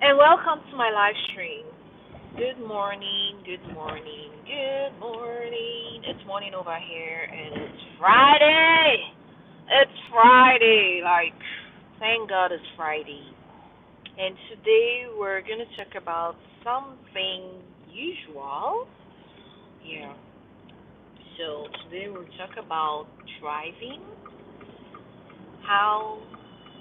And welcome to my live stream. Good morning, good morning, good morning. It's morning over here and it's Friday. It's Friday. Thank God it's Friday. And today we're going to talk about something usual. Yeah. So today we'll talk about driving. How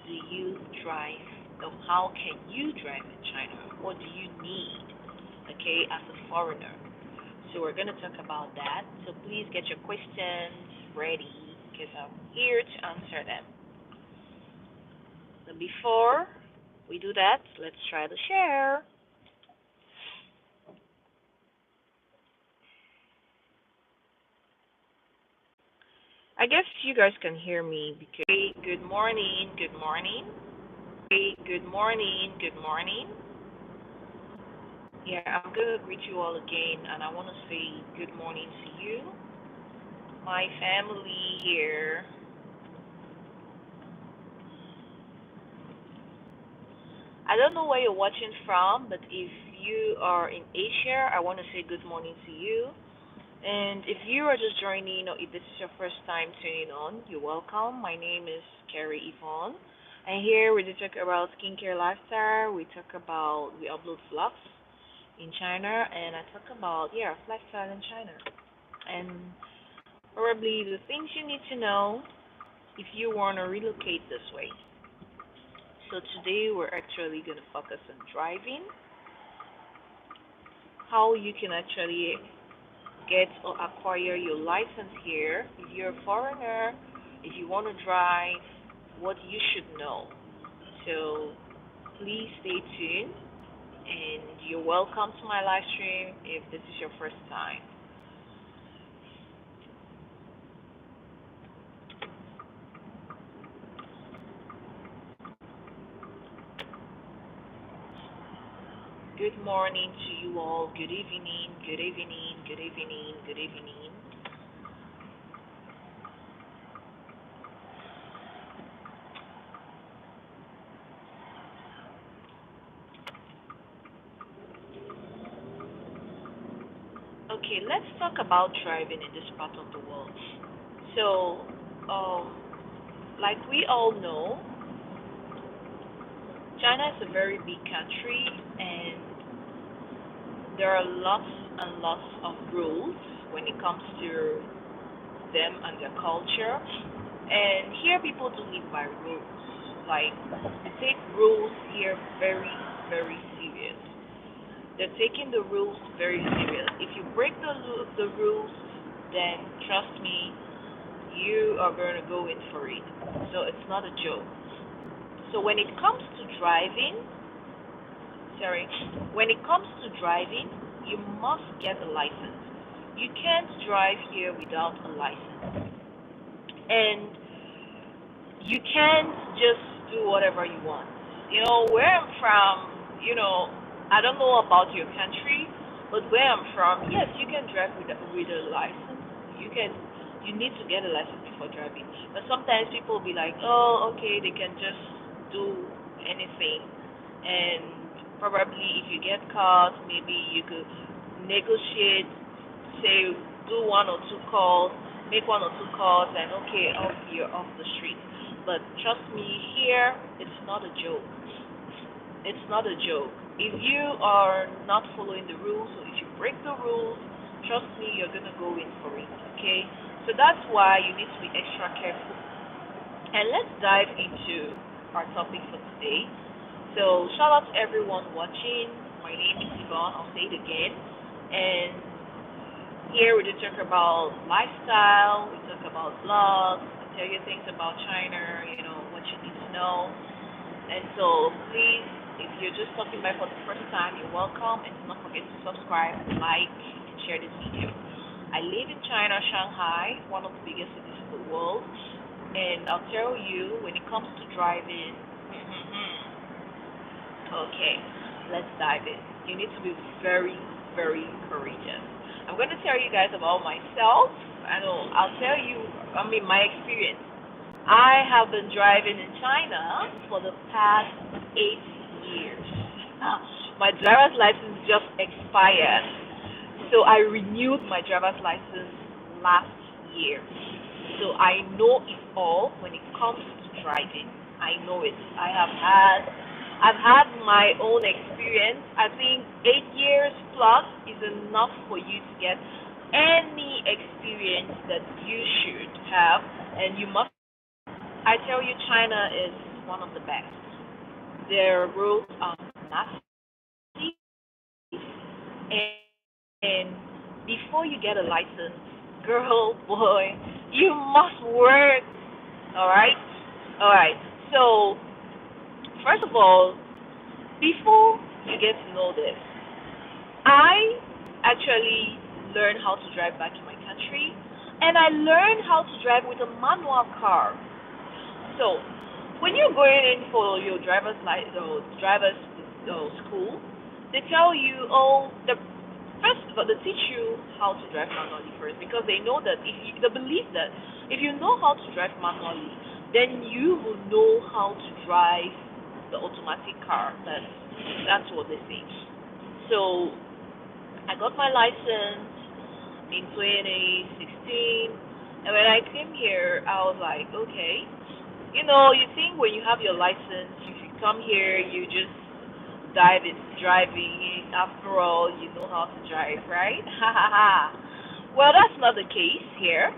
do you drive? Or how can you drive in China? What do you need, okay, as a foreigner? So we're going to talk about that. So please get your questions ready because I'm here to answer them. But before we do that, let's try to share. I guess you guys can hear me because hey, good morning, good morning. Hey, good morning, good morning. Yeah, I'm gonna greet you all again, and I want to say good morning to you, my family here. I don't know where you're watching from, but if you are in Asia, I want to say good morning to you. And if you are just joining, or if this is your first time tuning on, you're welcome. My name is Carrie Yvonne. And here we talk about skincare lifestyle. We upload vlogs in China, and I talk about, yeah, lifestyle in China. And probably the things you need to know if you want to relocate this way. So today we're actually going to focus on driving, how you can actually get or acquire your license here. If you're a foreigner, if you want to drive, what you should know. So please stay tuned and you're welcome to my live stream if this is your first time. Good morning to you all. Good evening, good evening, good evening, good evening. Okay, let's talk about driving in this part of the world. So, um, like we all know, China is a very big country and there are lots and lots of rules when it comes to them and their culture. And here people do live by rules. Like, they take rules here very, very serious. They're taking the rules very serious. If you break the rules, then trust me, you are going to go in for it. So it's not a joke. So when it comes to driving, sorry, when it comes to driving, you must get a license. You can't drive here without a license. And you can't just do whatever you want. Where I'm from, I don't know about your country, but where I'm from, yes, you can drive with a license. You need to get a license before driving. But sometimes people will be like, oh, okay, they can just do anything. And probably if you get caught, maybe you could negotiate, say, do one or two calls, make one or two calls, and okay, you're off the street. But trust me, here it's not a joke. It's not a joke. If you are not following the rules, or if you break the rules, trust me, you're gonna go in for it. Okay? So that's why you need to be extra careful. And let's dive into our topic for today. So shout out to everyone watching. My name is Yvonne. I'll say it again. And here we just talk about lifestyle, we talk about vlogs, I tell you things about China, what you need to know. And so please, if you're just stopping by for the first time, you're welcome, and do not forget to subscribe, like, and share this video. I live in China, Shanghai, one of the biggest cities in the world, and I'll tell you, when it comes to driving, okay, let's dive in. You need to be very, very courageous. I'm going to tell you guys about myself. I'll tell you, my experience. I have been driving in China for the past 8 years. My driver's license just expired. So I renewed my driver's license last year. So I know it all when it comes to driving. I know it. I've had my own experience. I think 8 years plus is enough for you to get any experience that you should have, and you must. I tell you, China is one of the best. Their roads are nasty, and before you get a license, girl, boy, you must work. All right, all right. So first of all, before you get to know this, I actually learned how to drive back in my country, and I learned how to drive with a manual car. So, when you're going in for your driver's school, they tell you, oh, first of all, they teach you how to drive manually first because they know that they believe that if you know how to drive manually, then you will know how to drive the automatic car. That's what they say. So I got my license in 2016, and when I came here, I was like, okay, you think when you have your license, if you come here, you just dive into driving. After all, you know how to drive, right? Ha ha ha. Well, that's not the case here.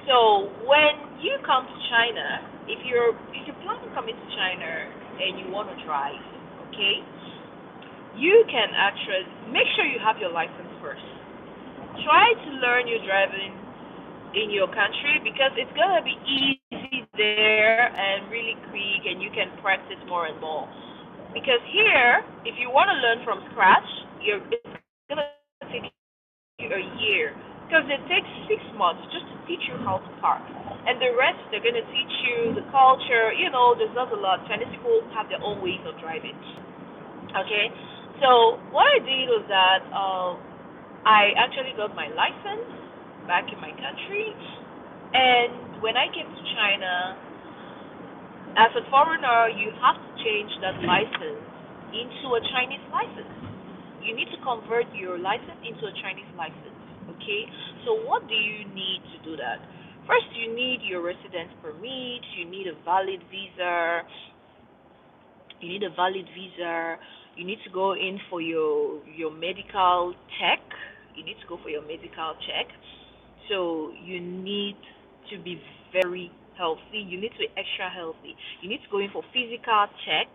So when you come to China, if you plan to come into China and you want to drive, okay, you can actually make sure you have your license first. Try to learn your driving in your country because it's gonna be easy there and really quick, and you can practice more and more. Because here, if you want to learn from scratch, it's gonna take you a year because it takes 6 months just to teach you how to park, and the rest they're gonna teach you the culture. There's not a lot. Chinese people have their own ways of driving. Okay, so what I did was that I actually got my license back in my country, and when I came to China, as a foreigner, you have to change that license into a Chinese license. You need to convert your license into a Chinese license. Okay, so what do you need to do that? First, you need your residence permit. You need a valid visa. You need a valid visa. You need to go in for your medical check. You need to go for your medical check. So you need to be very healthy. You need to be extra healthy. You need to go in for physical check.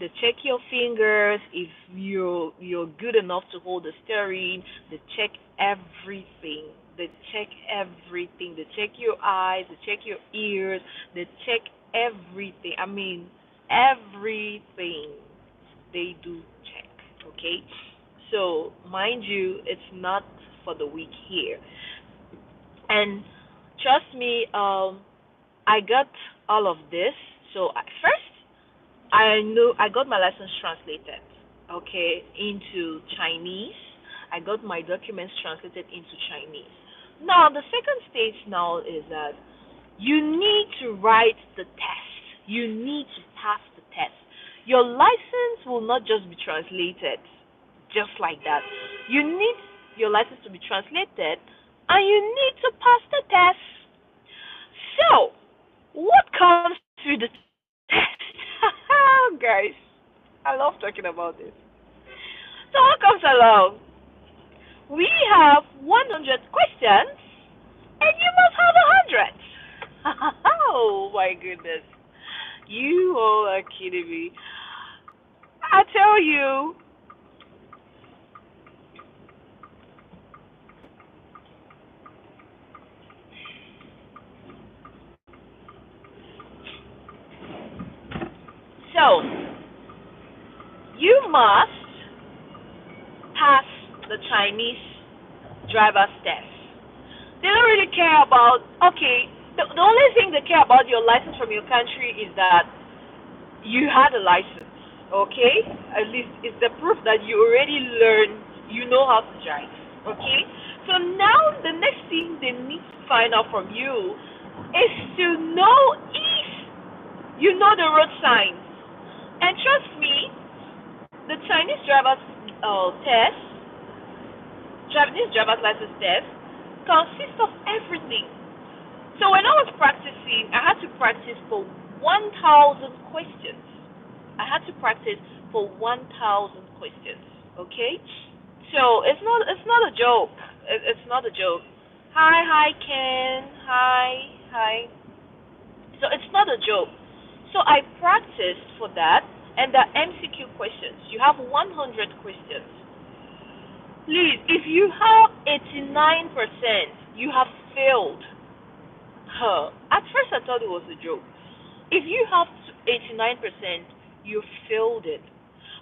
They check your fingers if you're good enough to hold the steering. They check everything. They check everything. They check your eyes. They check your ears. They check everything. I mean, everything they do check. Okay? So, mind you, it's not for the weak here. And trust me, I got all of this. So, first, I knew I got my license translated, okay, into Chinese. I got my documents translated into Chinese. Now, the second stage now is that you need to write the test. You need to pass the test. Your license will not just be translated just like that. You need your license to be translated, and you need to pass the test. So, what comes with the test? Guys, I love talking about this. So, what comes along? We have 100 questions, and you must have 100. Oh my goodness. You all are kidding me. I tell you, so you must pass the Chinese driver's test. They don't really care about, okay, the only thing they care about your license from your country is that you had a license, okay? At least it's the proof that you already learned, you know how to drive, okay? So now the next thing they need to find out from you is to know if you know the road signs. And trust me, The Chinese driver's test, Japanese driver's license test, consists of everything. So when I was practicing, I had to practice for 1,000 questions. I had to practice for 1,000 questions. Okay, so it's not a joke. It's not a joke. Hi Ken. Hi. So it's not a joke. So I practiced for that, and the MCQ questions. You have 100 questions. Please, if you have 89%, you have failed. Huh. At first, I thought it was a joke. If you have 89%, you failed it.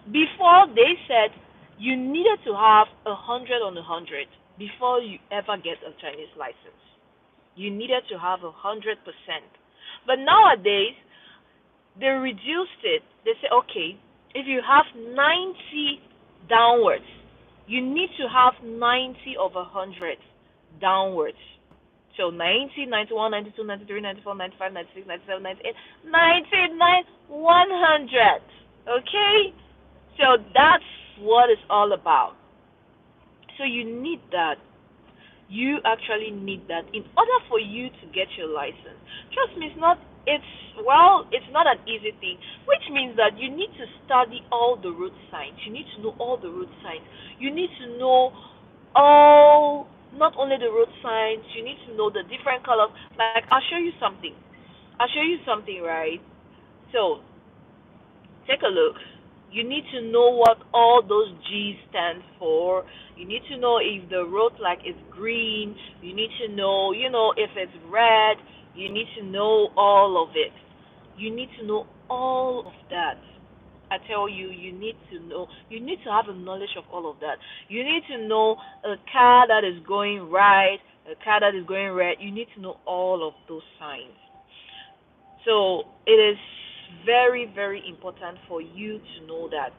Before, they said you needed to have 100 on 100 before you ever get a Chinese license. You needed to have 100%. But nowadays, they reduced it. They say, okay, if you have 90 downwards, you need to have 90 over 100 downwards. So 90, 91, 92, 93, 94, 95, 96, 97, 98, 99, 100. Okay? So that's what it's all about. So you need that. You actually need that in order for you to get your license. Trust me, it's not an easy thing, which means that you need to study all the road signs. You need to know all the road signs. You need to know all, not only the road signs, you need to know the different colors. Like, I'll show you something. Right? So, take a look. You need to know what all those G's stand for. You need to know if the road flag is green. You need to know, if it's red. You need to know all of it. You need to know all of that. I tell you, you need to know. You need to have a knowledge of all of that. You need to know a car that is going right, a car that is going red. You need to know all of those signs. So it is very, very important for you to know that.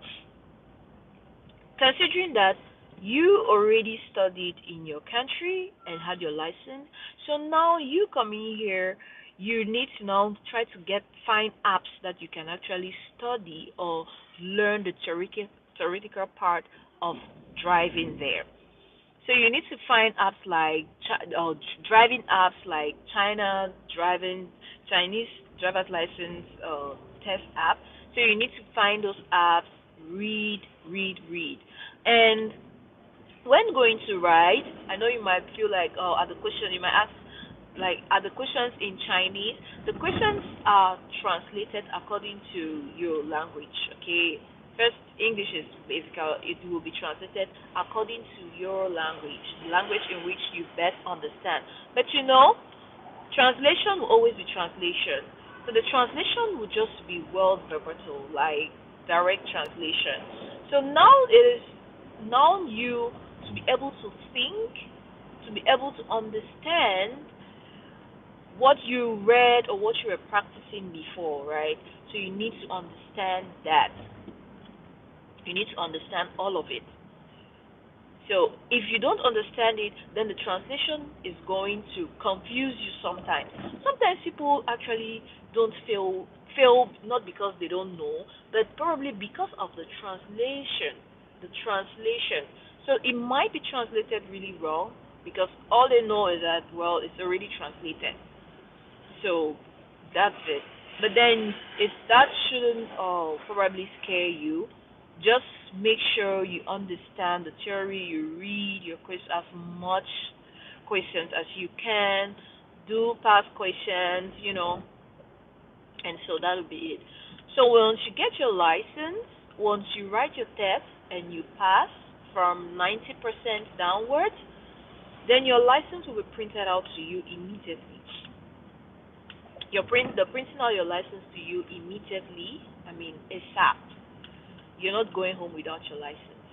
Considering that you already studied in your country and had your license, so now you coming here, you need to now try to find apps that you can actually study or learn the theoretical part of driving there. So you need to find apps like driving apps like Chinese driver's license test app. So you need to find those apps, read, and when going to write, I know you might feel like, oh, are the question you might ask, like, are the questions in Chinese? The questions are translated according to your language. Okay, first English is basic. It will be translated according to your language, the language in which you best understand. But translation will always be translation. So the translation will just be word verbatim, like direct translation. So now it is now you to be able to think, to be able to understand what you read or what you were practicing before, right? So you need to understand that. You need to understand all of it. So if you don't understand it, then the translation is going to confuse you sometimes. Sometimes people actually don't fail not because they don't know, but probably because of the translation. The translation. So it might be translated really wrong because all they know is that, well, it's already translated. So that's it. But then that shouldn't probably scare you. Just make sure you understand the theory. You read your quiz as much questions as you can. Do past questions. And so that'll be it. So once you get your license, once you write your test and you pass from 90% downwards, then your license will be printed out to you immediately. The printing out your license to you immediately, ASAP. You're not going home without your license.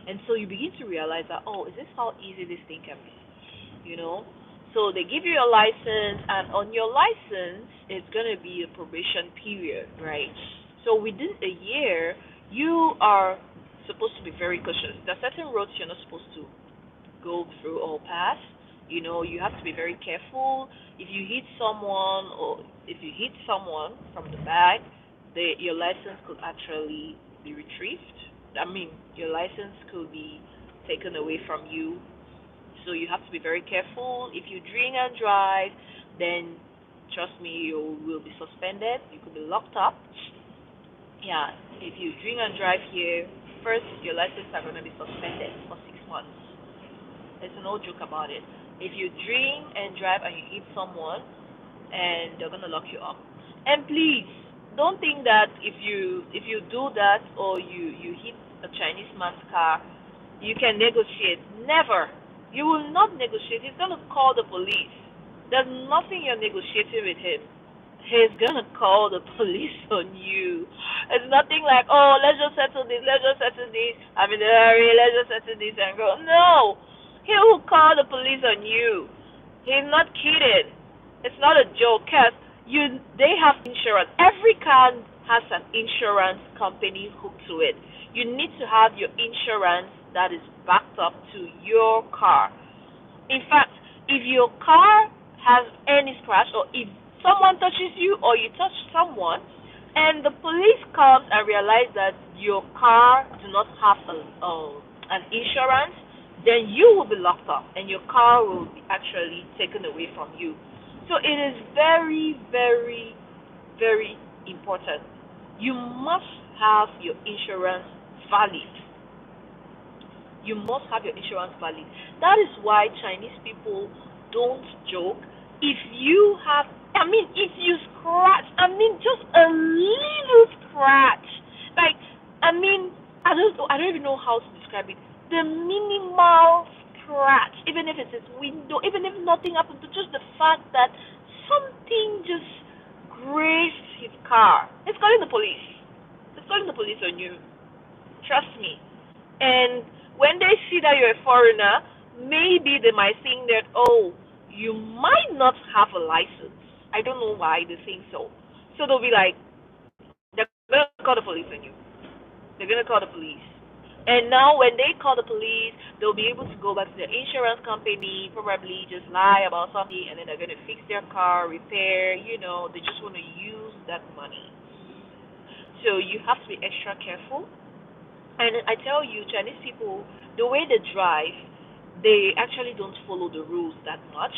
And so you begin to realize that, oh, is this how easy this thing can be? So they give you your license, and on your license, it's going to be a probation period, right? So within a year, you are supposed to be very cautious. There are certain roads you're not supposed to go through or pass. You have to be very careful. If you hit someone from the back, your license could actually be retrieved. I mean, your license could be taken away from you. So you have to be very careful. If you drink and drive, then trust me, you will be suspended. You could be locked up. Yeah, if you drink and drive here, first your license are going to be suspended for 6 months. There's no joke about it. If you drink and drive and you hit someone, and they're gonna lock you up. And please don't think that if you do that or you hit a Chinese man's car, you can negotiate. Never. You will not negotiate. He's gonna call the police. There's nothing you're negotiating with him. He's gonna call the police on you. It's nothing like, oh, let's just settle this, let's just settle this. I'm in a hurry, let's just settle this and go. No, he will call the police on you. He's not kidding. It's not a joke. Cause they have insurance. Every car has an insurance company hooked to it. You need to have your insurance that is backed up to your car. In fact, if your car has any scratch or if someone touches you or you touch someone and the police comes and realize that your car do not have an insurance, then you will be locked up and your car will be actually taken away from you. So it is very, very, very important. You must have your insurance valid. You must have your insurance valid. That is why Chinese people don't joke. If you have, if you scratch, just a little scratch, like, I don't even know how to describe it. The minimal scratch, even if it's his window, even if nothing happened, to just the fact that something just grazed his car. It's calling the police. It's calling the police on you. Trust me. And when they see that you're a foreigner, maybe they might think that, oh, you might not have a license. I don't know why they think so. So they'll be like, they're going to call the police on you. They're going to call the police. And now when they call the police, they'll be able to go back to the insurance company, probably just lie about something, and then they're going to fix their car, repair, they just want to use that money. So you have to be extra careful. And I tell you, Chinese people, the way they drive, they actually don't follow the rules that much.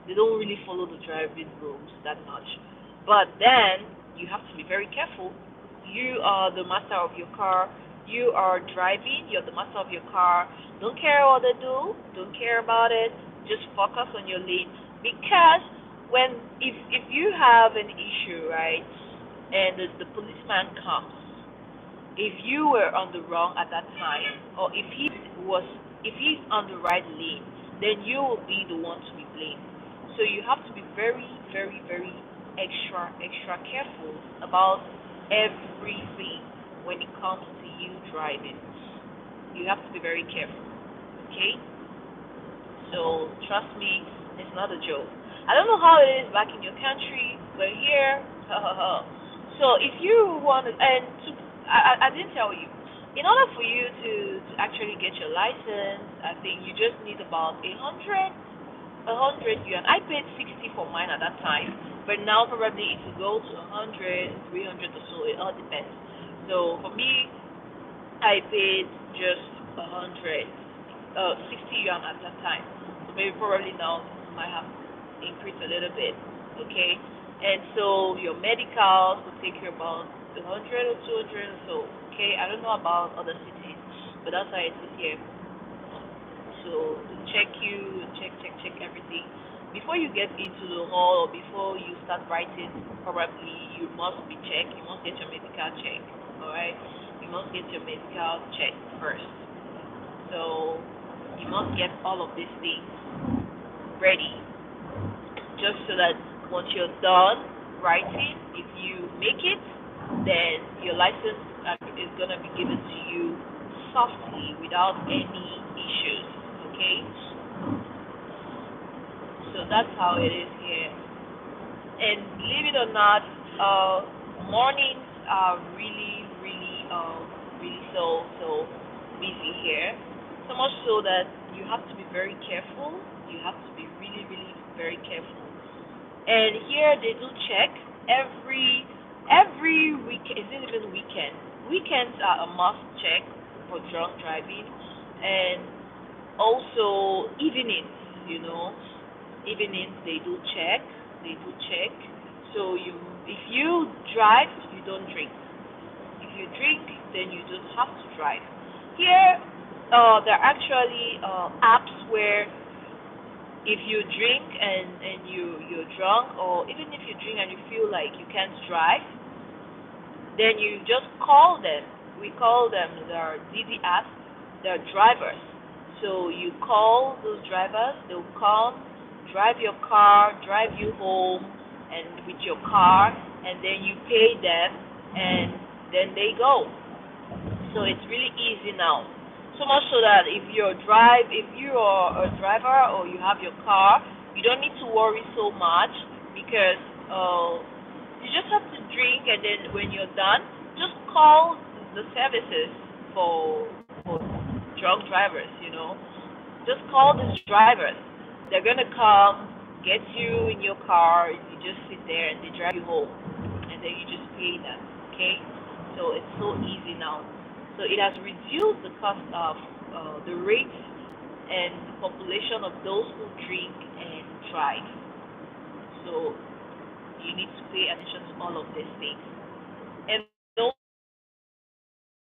They don't really follow the driving rules that much. But then you have to be very careful. You are the master of your car. You are driving. You're the master of your car. Don't care what they do. Don't care about it. Just focus on your lane. Because if you have an issue, right, and the policeman comes, if you were on the wrong at that time, or if he's on the right lane, then you will be the one to be blamed. So you have to be very, very, very extra, extra careful about everything when it comes to you driving. You have to be very careful. Okay? So trust me, it's not a joke. I don't know how it is back in your country, but here, so if you want to, I didn't tell you. In order for you to actually get your license, I think you just need about 100 yuan. I paid 60 for mine at that time, but now probably it will go to 100, 300 or so. It all depends. So for me, I paid just 60 yuan at that time. So maybe probably now might have increased a little bit. Okay, and so your medicals will take you about 100 or 200 or so. Okay, I don't know about other cities, but that's how it is here. So check everything before you get into the hall or before you start writing. Probably you must be checked. You must get your medical check. All right, you must get your medical check first. So you must get all of these things ready, just so that once you're done writing, if you make it, then your license is going to be given to you softly without any issues. Okay? So that's how it is here. And believe it or not, mornings are really, really so busy here. So much so that you have to be very careful. You have to be really, really very careful. And here they do check every week. Is it even weekend? weekends are a must check for drunk driving, and also evenings. You know, evenings they do check. So if you drive, you don't drink. If you drink, then you don't have to drive. Here, there are actually apps where if you drink and you're drunk, or even if you drink and you feel like you can't drive, then you just call them. We call them, there are DD apps, they're drivers. So you call those drivers, they'll come, drive your car, drive you home, and with your car, and then you pay them, and then they go. So it's really easy now. So much so that if you are a driver or you have your car, you don't need to worry so much because you just have to drink, and then when you're done, just call the services for drunk drivers. Just call these drivers. They're gonna come get you in your car. You just sit there and they drive you home, and then you just pay them. Okay, so it's so easy now. So it has reduced the cost of the rates and the population of those who drink and drive. So you need to pay attention to all of these things. And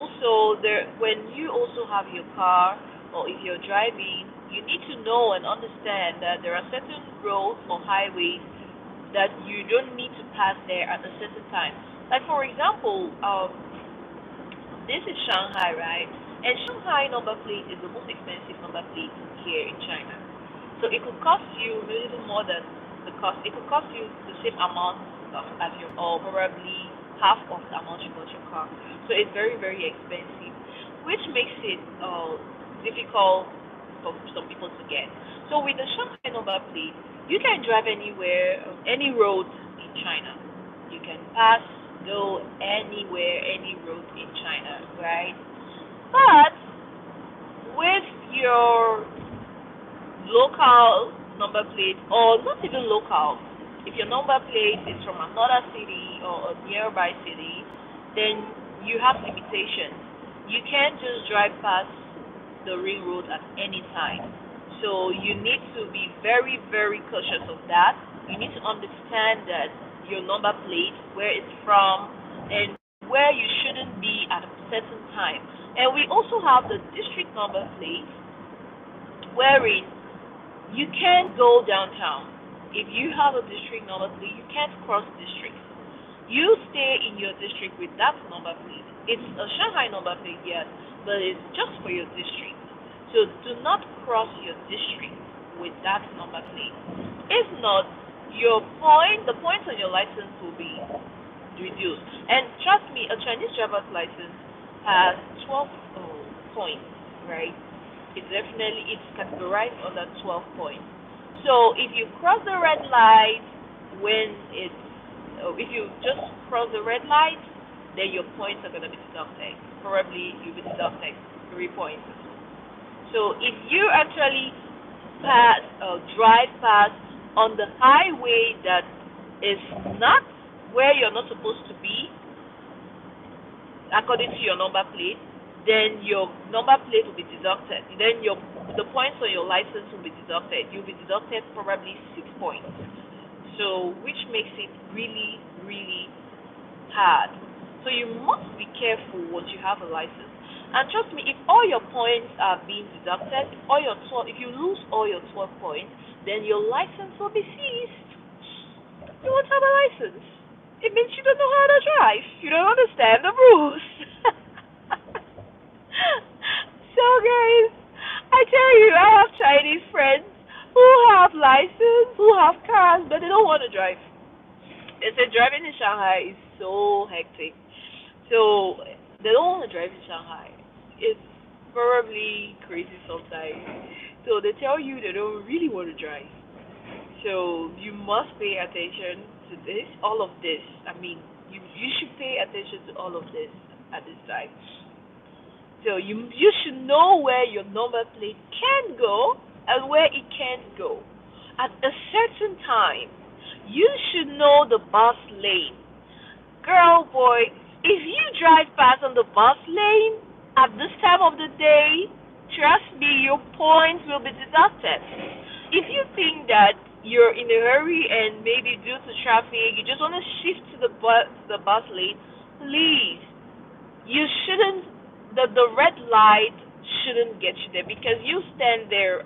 also, when you also have your car, or if you're driving, you need to know and understand that there are certain roads or highways that you don't need to pass there at a certain time. Like for example, this is Shanghai, right? And Shanghai number plate is the most expensive number plate here in China. So it could cost you a little more than the cost. It could cost you the same amount as your, or probably half of the amount you bought your car. So it's very, very expensive, which makes it difficult for some people to get. So with the Shanghai number plate, you can drive anywhere, any road in China. You can pass, go anywhere, any road in China, right? But with your local number plate, or not even local, if your number plate is from another city or a nearby city, then you have limitations. You can't just drive past the ring road at any time. So you need to be very, very cautious of that. You need to understand that your number plate, where it's from, and where you shouldn't be at a certain time. And we also have the district number plate, wherein you can't go downtown. If you have a district number plate, you can't cross districts. You stay in your district with that number plate. It's a Shanghai number plate, yes, but it's just for your district. So do not cross your district with that number plate. If not, the points on your license will be reduced. And trust me, a Chinese driver's license has 12 points, right? It's categorized under 12 points. So if you cross the red light if you just cross the red light, then your points are going to be deducted. Probably you'll be deducted 3 points. So if you actually drive past on the highway that is not where you're not supposed to be, according to your number plate, then your number plate will be deducted. Then the points on your license will be deducted. You'll be deducted probably 6 points. So which makes it really, really hard. So you must be careful once you have a license. And trust me, if all your points are being deducted, if you lose all your 12 points, then your license will be seized. You won't have a license. It means you don't know how to drive. You don't understand the rules. So guys, I tell you, I have Chinese friends who have license, who have cars, but they don't want to drive. They say driving in Shanghai is so hectic. So they don't want to drive in Shanghai. It's probably crazy sometimes. So they tell you they don't really want to drive. So you must pay attention to all of this. I mean, you should pay attention to all of this at this time. So you should know where your number plate can go and where it can't go. At a certain time, you should know the bus lane. Girl, boy, If you drive past on the bus lane at this time of the day, trust me, your points will be deducted. If you think that you're in a hurry and maybe due to traffic, you just want to shift to the bus lane, please, you shouldn't. The red light shouldn't get you there because you stand there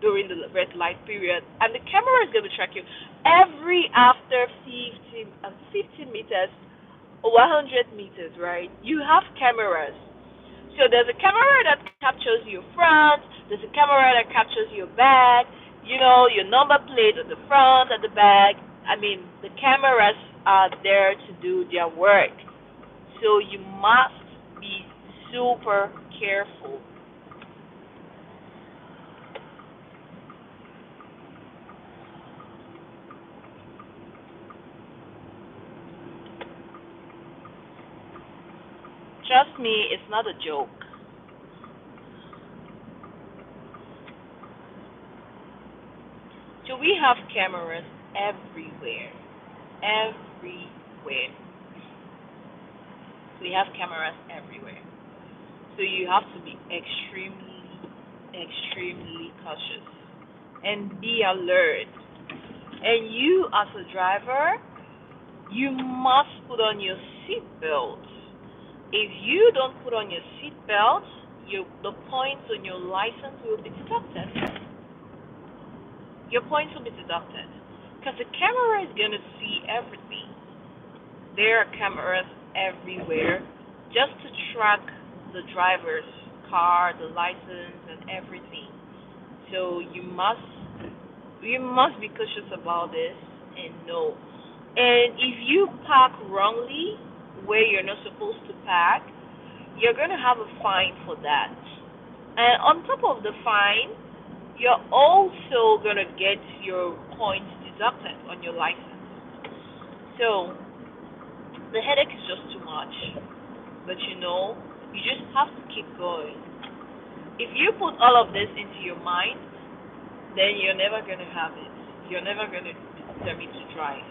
during the red light period, and the camera is going to track you every after 50 meters 100 meters, right? You have cameras. So there's a camera that captures your front, there's a camera that captures your back, your number plate at the front, at the back. I mean, the cameras are there to do their work. So you must be super careful. Trust me, it's not a joke. So we have cameras everywhere. Everywhere. We have cameras everywhere. So you have to be extremely, extremely cautious and be alert. And you, as a driver, you must put on your seatbelt. If you don't put on your seatbelt, the points on your license will be deducted. Your points will be deducted because the camera is going to see everything. There are cameras everywhere just to track the driver's car, the license, and everything. So you must be cautious about this and know. And if you park wrongly where you're not supposed to park, you're going to have a fine for that. And on top of the fine, you're also going to get your points deducted on your license. So the headache is just too much. But you just have to keep going. If you put all of this into your mind, then you're never going to have it. You're never going to be determined to drive.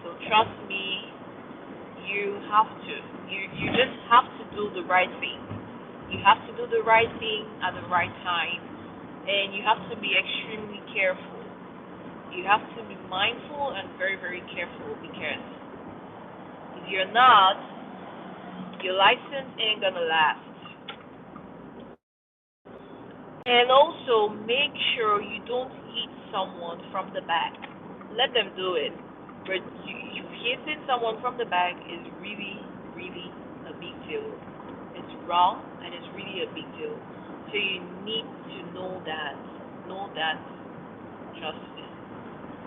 So trust me, you have to. You just have to do the right thing. You have to do the right thing at the right time. And you have to be extremely careful. You have to be mindful and very, very careful because if you're not, your license ain't gonna last. And also make sure you don't hit someone from the back. Let them do it. But you hitting someone from the back is really, really a big deal. It's wrong and it's really a big deal. So you need to know that. Know that. Trust me.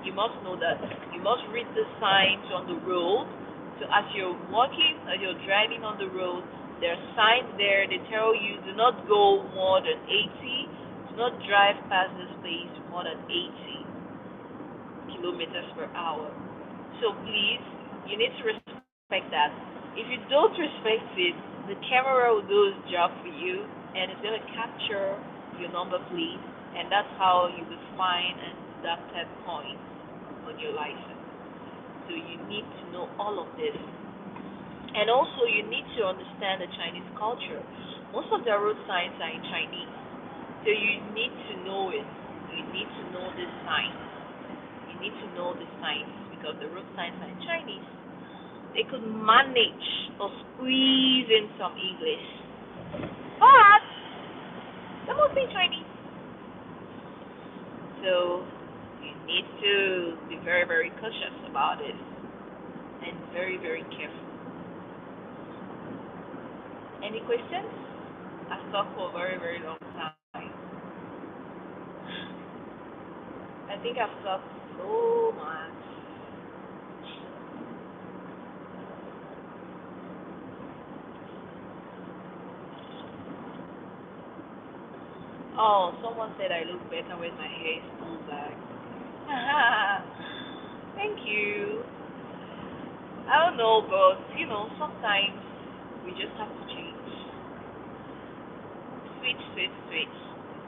You must know that. You must read the signs on the road. So as you're walking, as you're driving on the road, there are signs there. They tell you do not go more than 80. Do not drive past this place more than 80 kilometers per hour. So please, you need to respect that. If you don't respect it, the camera will do its job for you, and it's going to capture your number plate, and that's how you will find and deduct points on your license. So you need to know all of this. And also you need to understand the Chinese culture. Most of their road signs are in Chinese. So you need to know it. You need to know the signs. You need to know the signs because the road signs are in Chinese. They could manage or squeeze in some English. But they're mostly Chinese. So you need to be very, very cautious about it and very, very careful. Any questions? I've talked for a very, very long time. I think I've talked so much. Oh, someone said I look better when my hair is pulled back. Thank you. I don't know, but sometimes we just have to change. Switch, switch, switch.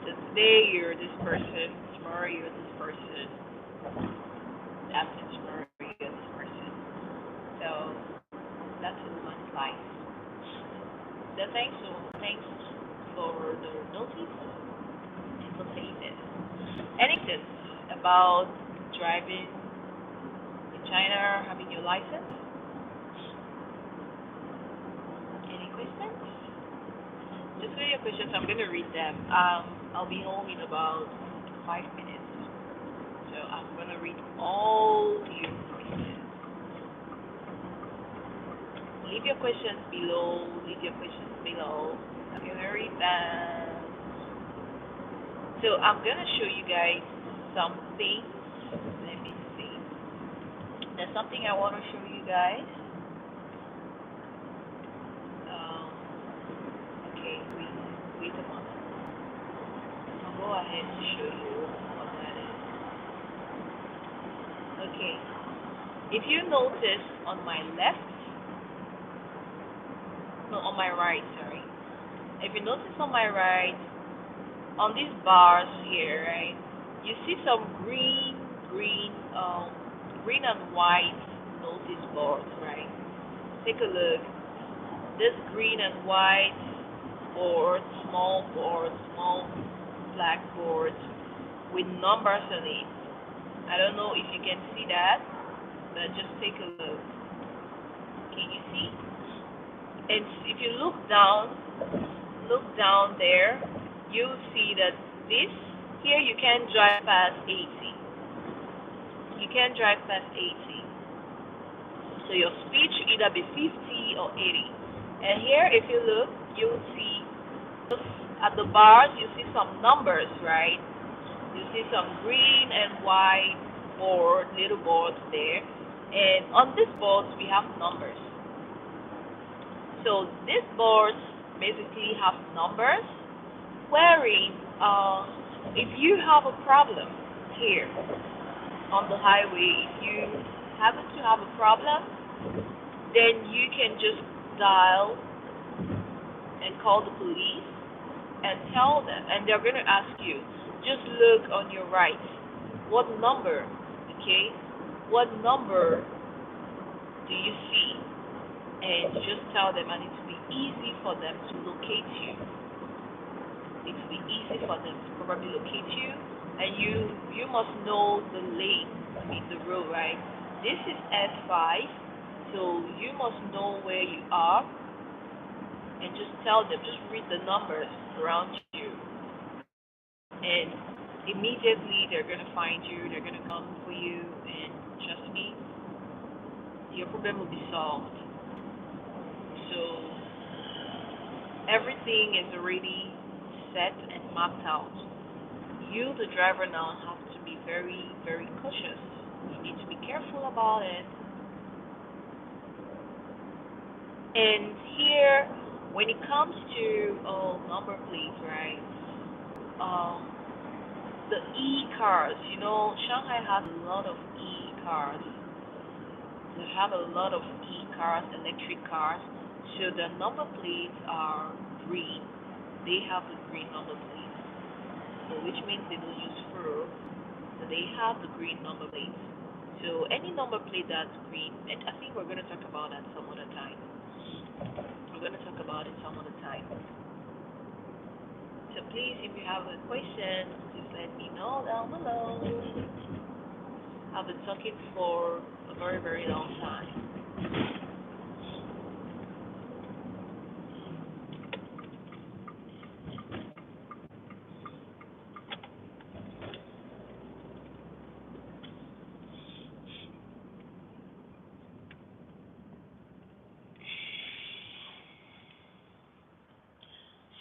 Today you're this person, tomorrow you're this person, after tomorrow you're this person. So flight. Thanks for the notice and for saying this. Anything about driving in China, having your license? Any questions? Just read your questions. I'm gonna read them. I'll be home in about 5 minutes, so I'm gonna read all your questions. Leave your questions below. Leave your questions below. I'm gonna read them. So I'm gonna show you guys something. Let me see. There's something I want to show you guys. Um, okay, wait a moment. I'll go ahead and show you what that is. Okay, if you notice on my left, no, on my right, sorry. If you notice on my right, on these bars here, right, you see some green and white notice boards, right? Take a look. This green and white board, small blackboards with numbers on it. I don't know if you can see that, but just take a look. Can you see? And if you look down there, you'll see that this here you can drive past 80. You can drive past 80. So your speed should either be 50 or 80. And here, if you look, you'll see at the bars, you see some numbers, right? You see some green and white little boards there. And on these boards, we have numbers. So these boards basically have numbers, wherein if you have a problem here on the highway, if you happen to have a problem, then you can just dial and call the police and tell them, and they're going to ask you, just look on your right. What number, okay? What number do you see? And just tell them, and it will be easy for them to locate you. It will be easy for them to probably locate you, and you must know the lane, I mean the road, right? This is S5, so you must know where you are, and just tell them, just read the numbers around you, and immediately they're gonna find you, they're gonna come for you, and trust me, your problem will be solved. So everything is already set and mapped out. You, the driver, now have to be very, very cautious. You need to be careful about it. And here, when it comes to number plates, right? The e-cars, Shanghai has a lot of e-cars. They have a lot of e-cars, electric cars. So the number plates are green. They have the green number plates. So which means they don't use fur. So they have the green number plates. So any number plate that's green, and I think we're going to talk about that some other time. We're going to talk about it some other time. So please, if you have a question, please let me know down below. I've been talking for a very, very long time.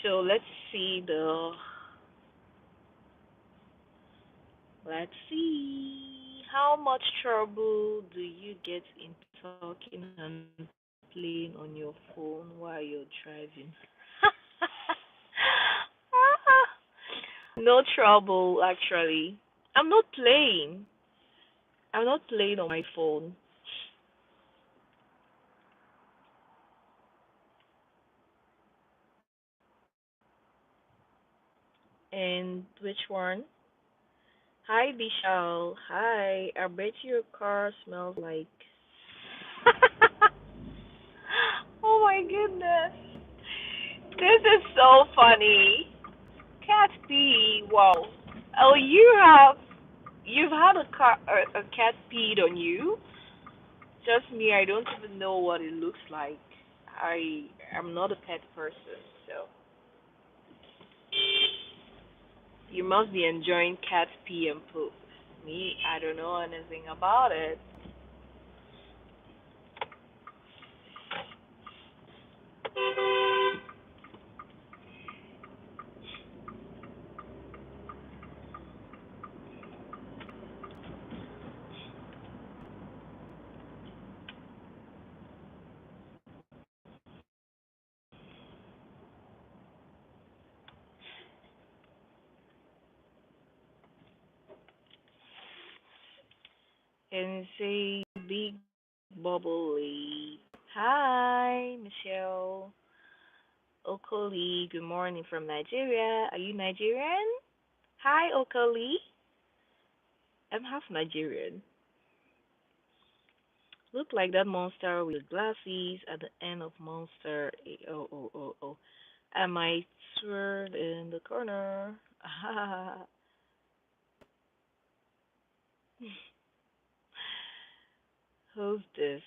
So let's see how much trouble do you get in talking and playing on your phone while you're driving? No trouble, actually. I'm not playing. I'm not playing on my phone. And which one? Hi, Bishal. Hi. I bet your car smells like. Oh my goodness. This is so funny. Cat pee. Wow. Oh, you've had a cat peed on you? Just me, I don't even know what it looks like. I am not a pet person, so you must be enjoying cat pee and poop. Me, I don't know anything about it. And say big bubbly. Hi, Michelle Okoli. Good morning from Nigeria. Are you Nigerian? Hi, Okoli. I'm half Nigerian. Look like that monster with glasses at the end of monster. Oh, oh, oh, oh. I might swirl in the corner. Who's this?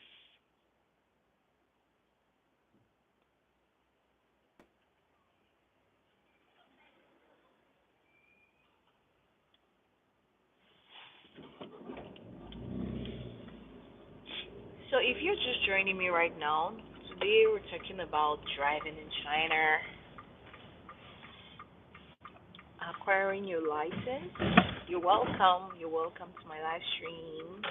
So, if you're just joining me right now, today we're talking about driving in China, acquiring your license. You're welcome. You're welcome to my live stream.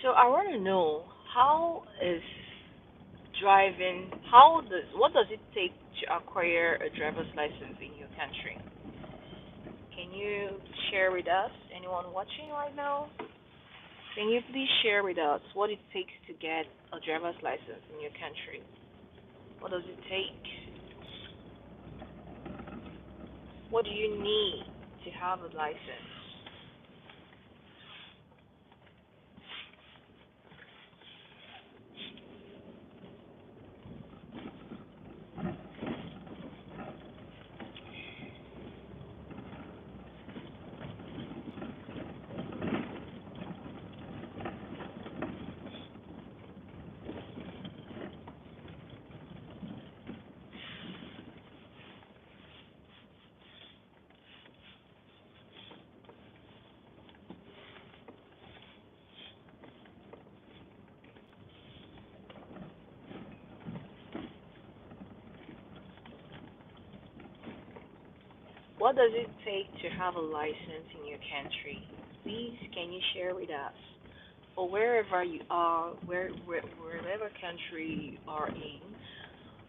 So, I want to know how is driving, what does it take to acquire a driver's license in your country? Can you share with us, anyone watching right now? Can you please share with us what it takes to get a driver's license in your country? What does it take? What do you need to have a license? What does it take to have a license in your country? Please, can you share with us? Or wherever you are, wherever country you are in,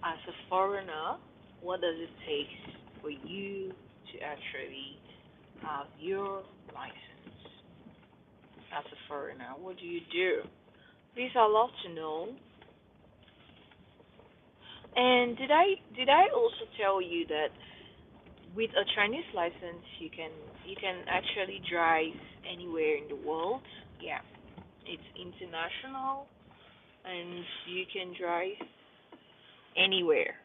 as a foreigner, what does it take for you to actually have your license as a foreigner? What do you do? Please, I'd love to know. And did I also tell you that with a Chinese license you can actually drive anywhere in the world? Yeah, it's international and you can drive anywhere.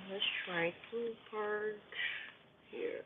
Let's try Blue Park here.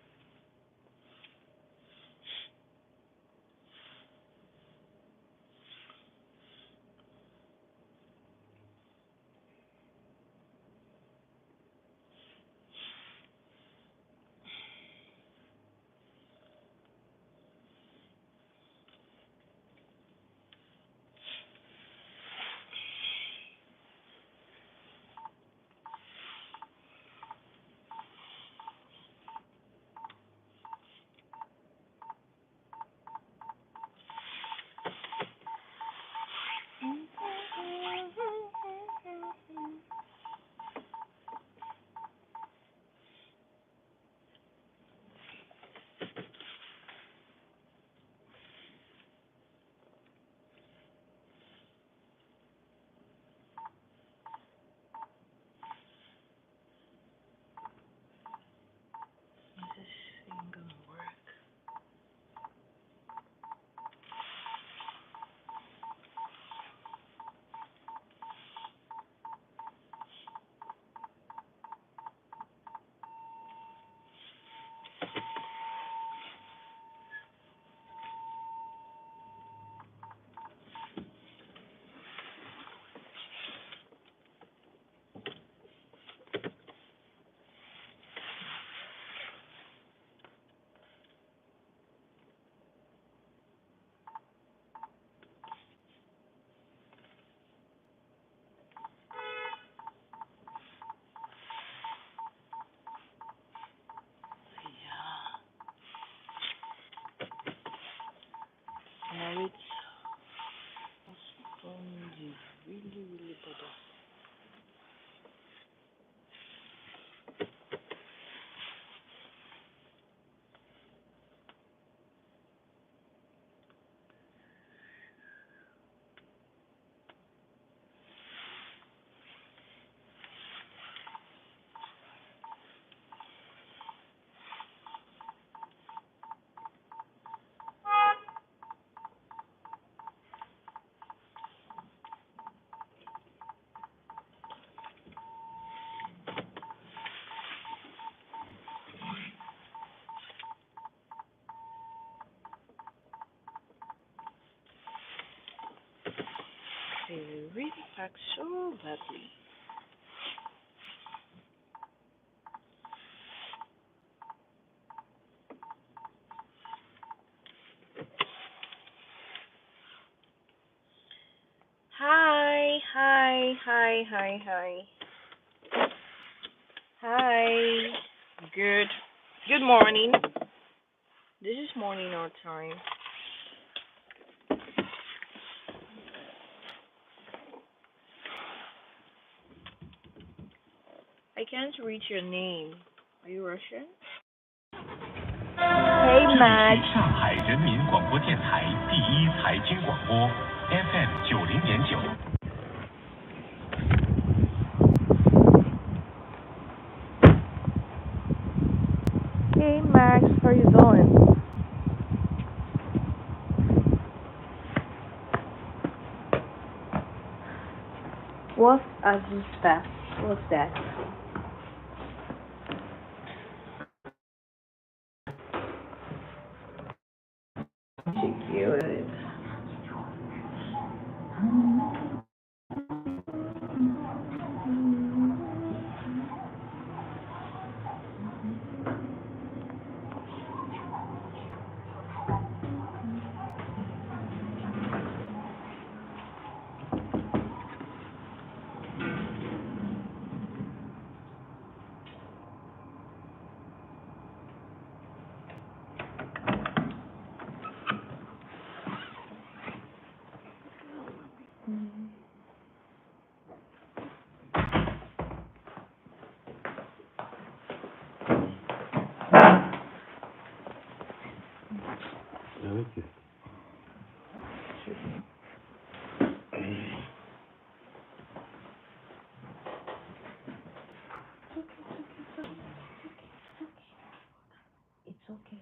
read the fact so badly. Hi, hi, hi, hi, hi. Hi. Good. Good morning. This is morning our time. I can't read your name. Are you Russian? Hey, 这里 Max. 是上海人民广播电台第一财经广播 FM 90.9。Hey, Max. How you doing? What's Azista? What's that? Security. Давайте. It's okay.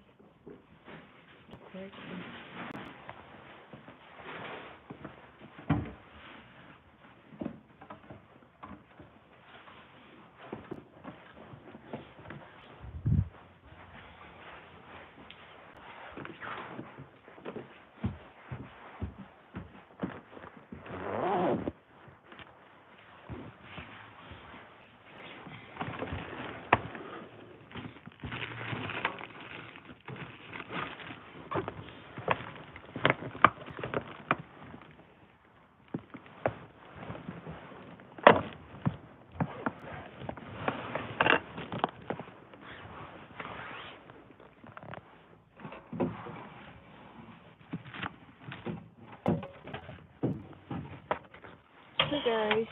Hey guys,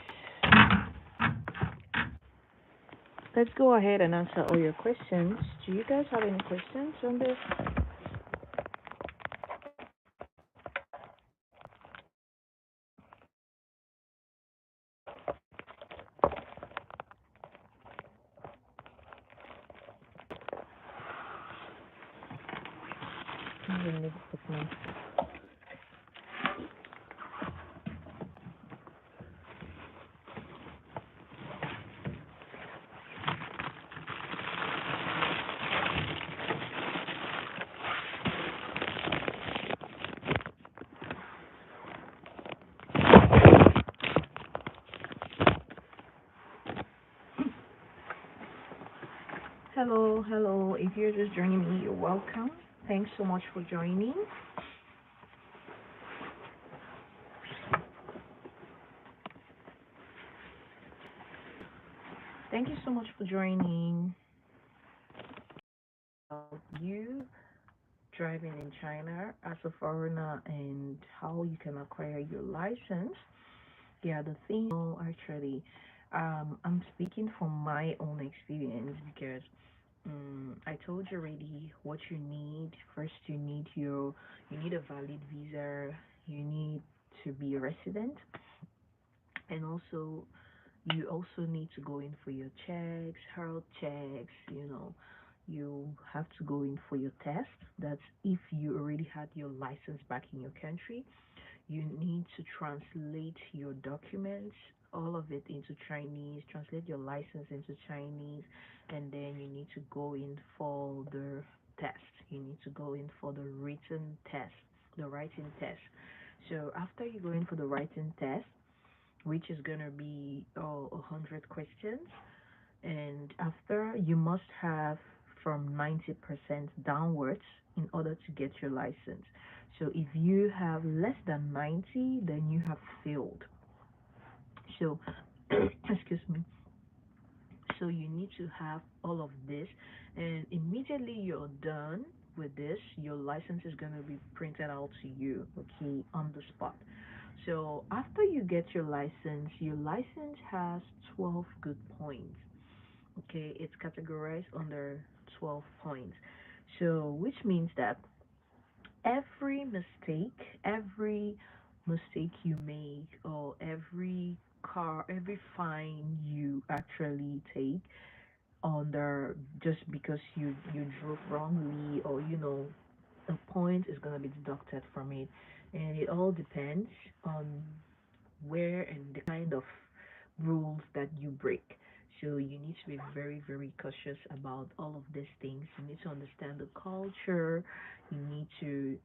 let's go ahead and answer all your questions. Do you guys have any questions on this? Hello, hello. If you're just joining me, you're welcome. Thanks so much for joining. Thank you so much for joining. You driving in China as a foreigner and how you can acquire your license. Yeah, the thing, actually, I'm speaking from my own experience because I told you already what you need. First, you need a valid visa. You need to be a resident, and you also need to go in for your checks, health checks. You have to go in for your test. That's if you already had your license back in your country. You need to translate your documents, all of it into Chinese, translate your license into Chinese, and then you need to go in for the test. You need to go in for the written test, the writing test. So after you go in for the writing test, which is gonna be 100 questions. And after, you must have from 90% downwards in order to get your license. So if you have less than 90, then you have failed. So, excuse me. So you need to have all of this, and immediately you're done with this, your license is going to be printed out to you, okay, on the spot. So after you get your license has 12 good points. Okay, it's categorized under 12 points. So which means that every every mistake you make, or every fine you actually take under, just because you drove wrongly, or a point is going to be deducted from it. And it all depends on where and the kind of rules that you break. So you need to be very, very cautious about all of these things. You need to understand the culture. You need to,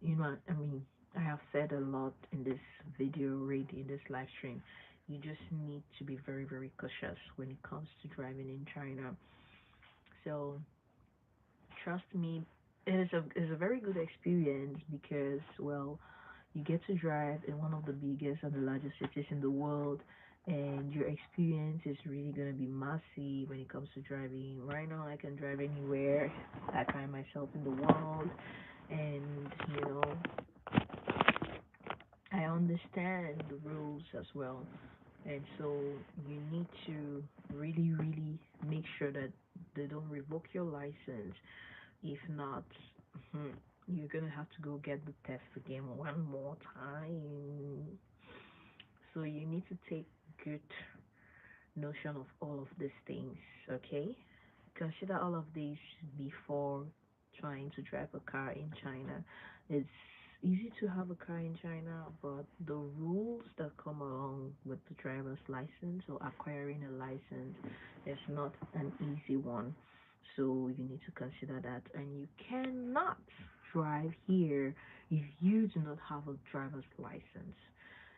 I mean, I have said a lot in this video already, in this live stream. You just need to be very, very cautious when it comes to driving in China. So trust me, it is a very good experience because, well, you get to drive in one of the biggest and the largest cities in the world, and your experience is really going to be massive when it comes to driving. Right now, I can drive anywhere I find myself in the world, and I understand the rules as well. And so you need to really, really make sure that they don't revoke your license. If not, hmm, you're gonna have to go get the test again one more time. So you need to take good notion of all of these things, okay? Consider all of these before trying to drive a car in China. It's easy to have a car in China, but the rules that come along with the driver's license or acquiring a license is not an easy one. So you need to consider that, and you cannot drive here if you do not have a driver's license.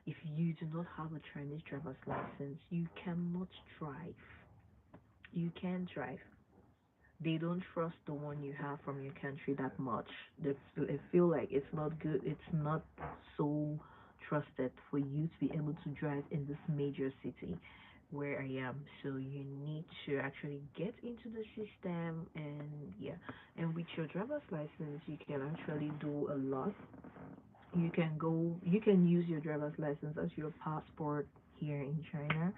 If you do not have a Chinese driver's license, you cannot drive. You can't drive. They don't trust the one you have from your country that much. They feel like it's not good. It's not so trusted for you to be able to drive in this major city where I am. So you need to actually get into the system, and yeah. And with your driver's license, you can actually do a lot. You can use your driver's license as your passport here in China.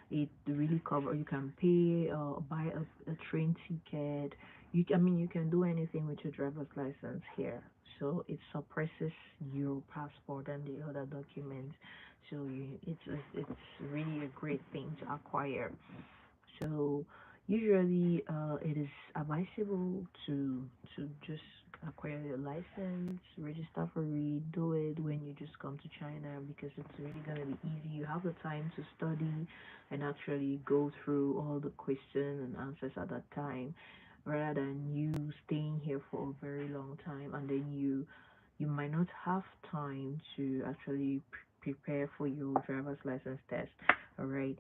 It really cover. You can pay, buy a train ticket. You can do anything with your driver's license here. So it suppresses your passport and the other documents. So it's really a great thing to acquire. So usually, it is advisable to just acquire your license, register for it, do it when you just come to China, because it's really gonna be easy. You have the time to study and actually go through all the questions and answers at that time, rather than you staying here for a very long time, and then you might not have time to actually prepare for your driver's license test. All right.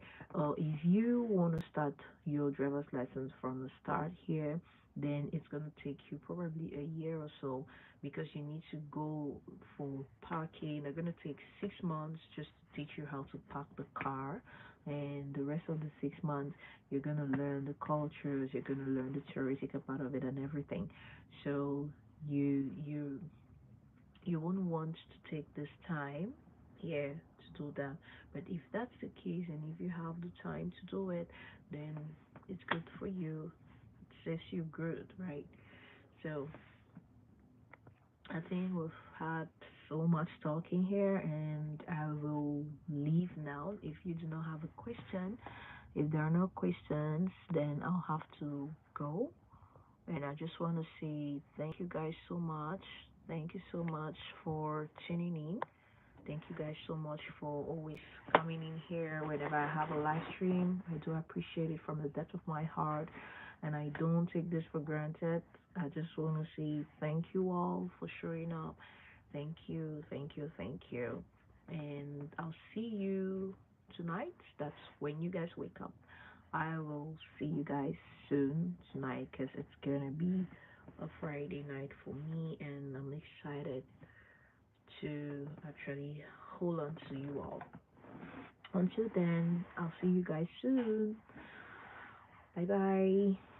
If you want to start your driver's license from the start here, then it's going to take you probably a year or so, because you need to go for parking. They're going to take 6 months just to teach you how to park the car. And the rest of the 6 months, you're going to learn the cultures, you're going to learn the theoretical part of it and everything. So you you won't want to take this time here to do that. But if that's the case, and if you have the time to do it, then it's good for you. It says you good, right? So I think we've had so much talking here, and I will leave now. If you do not have a question, if there are no questions, then I'll have to go. And I just want to say thank you guys so much. Thank you so much for tuning in. Thank you guys so much for always coming in here whenever I have a live stream. I do appreciate it from the depth of my heart, and I don't take this for granted. I just want to say thank you all for showing up. Thank you, thank you, thank you. And I'll see you tonight. That's when you guys wake up. I will see you guys soon tonight because it's gonna be a Friday night for me, and I'm excited to actually hold on to you all. Until then, I'll see you guys soon. Bye bye.